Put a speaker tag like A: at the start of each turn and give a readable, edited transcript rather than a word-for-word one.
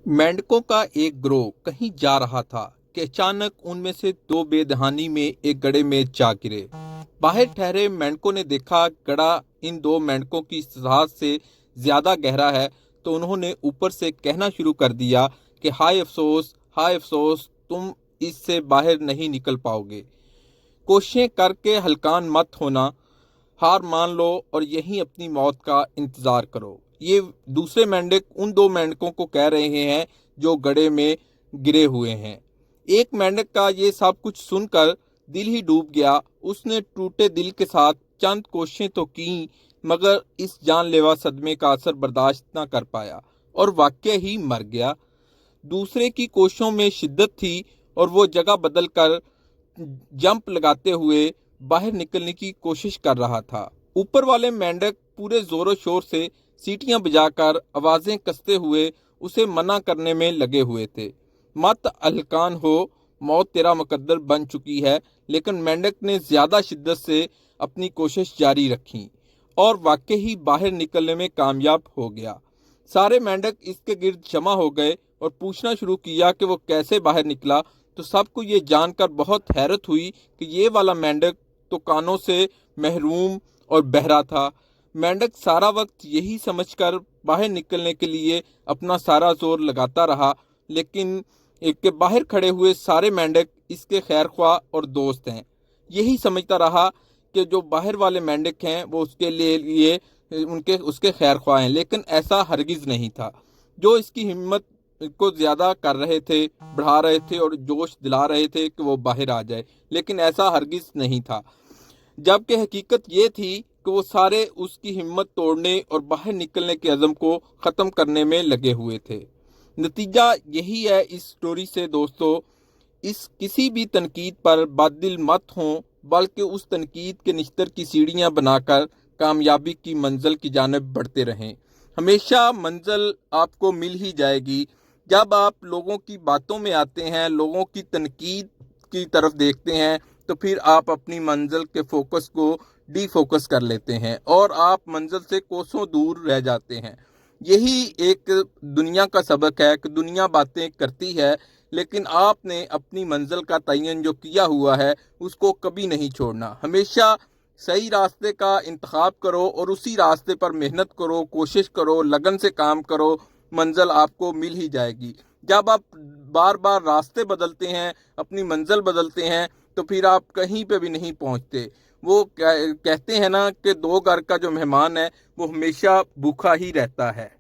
A: मेंढकों का एक ग्रोह कहीं जा रहा था कि अचानक उनमें से दो बेदहानी में एक गड्ढे में जा गिरे। बाहर ठहरे मेंढकों ने देखा गड्ढा इन दो मेंढकों की साहस से ज्यादा गहरा है, तो उन्होंने ऊपर से कहना शुरू कर दिया कि हाय अफसोस, तुम इससे बाहर नहीं निकल पाओगे। कोशिशें करके हलकान मत होना, हार मान लो और यहीं अपनी मौत का इंतजार करो। ये दूसरे मेंढक उन दो मेंढकों को कह रहे हैं जो गड्ढे में गिरे हुए हैं। एक मेंढक का ये सब कुछ सुनकर दिल ही डूब गया। उसने टूटे दिल के साथ चंद कोशिशें तो की, मगर इस जानलेवा सदमे का असर बर्दाश्त न कर पाया और वाकई ही मर गया। दूसरे की कोशिशों में शिद्दत थी और वो जगह बदल कर जंप लगाते हुए बाहर निकलने की कोशिश कर रहा था। ऊपर वाले मेंढक पूरे जोरों शोर से सीटियां बजाकर आवाजें कसते हुए उसे मना करने में लगे हुए थे। मत हलकान हो, मौत तेरा मुकद्दर बन चुकी है। लेकिन मेंढक ने ज्यादा शिद्दत से अपनी कोशिश जारी रखी और वाकई ही बाहर निकलने में कामयाब हो गया। सारे मेंढक इसके गिर्द जमा हो गए और पूछना शुरू किया कि वो कैसे बाहर निकला। तो सबको ये जानकर बहुत हैरत हुई कि ये वाला मेंढक तो कानों से महरूम और बहरा था। मेंढक सारा वक्त यही समझकर बाहर निकलने के लिए अपना सारा जोर लगाता रहा, लेकिन एक के बाहर खड़े हुए सारे मेंढक इसके खैरख्वाह और दोस्त हैं। यही समझता रहा कि जो बाहर वाले मेंढक हैं वो उसके लिए उसके खैरख्वाह हैं, लेकिन ऐसा हरगिज नहीं था। जो इसकी हिम्मत को ज्यादा कर रहे थे, बढ़ा रहे थे और जोश दिला रहे थे कि वो बाहर आ जाए, लेकिन ऐसा हरगिज नहीं था। जबकि हकीकत ये थी कि वो सारे उसकी हिम्मत तोड़ने और बाहर निकलने के अज़म को ख़त्म करने में लगे हुए थे। नतीजा यही है इस स्टोरी से दोस्तों। इस किसी भी तनकीद पर बादिल मत हों, बल्कि उस तनकीद के निश्तर की सीढ़ियां बनाकर कामयाबी की मंजिल की जानिब बढ़ते रहें। हमेशा मंजिल आपको मिल ही जाएगी। जब आप लोगों की बातों में आते हैं, लोगों की तनकीद की तरफ देखते हैं, तो फिर आप अपनी मंजिल के फोकस को डीफोकस कर लेते हैं और आप मंजिल से कोसों दूर रह जाते हैं। यही एक दुनिया का सबक है कि दुनिया बातें करती है, लेकिन आपने अपनी मंजिल का तयन जो किया हुआ है उसको कभी नहीं छोड़ना। हमेशा सही रास्ते का इंतखाब करो और उसी रास्ते पर मेहनत करो, कोशिश करो, लगन से काम करो, मंजिल आपको मिल ही जाएगी। जब आप बार बार रास्ते बदलते हैं, अपनी मंजिल बदलते हैं, तो फिर आप कहीं पे भी नहीं पहुंचते। वो कहते हैं ना कि दो घर का जो मेहमान है वो हमेशा भूखा ही रहता है।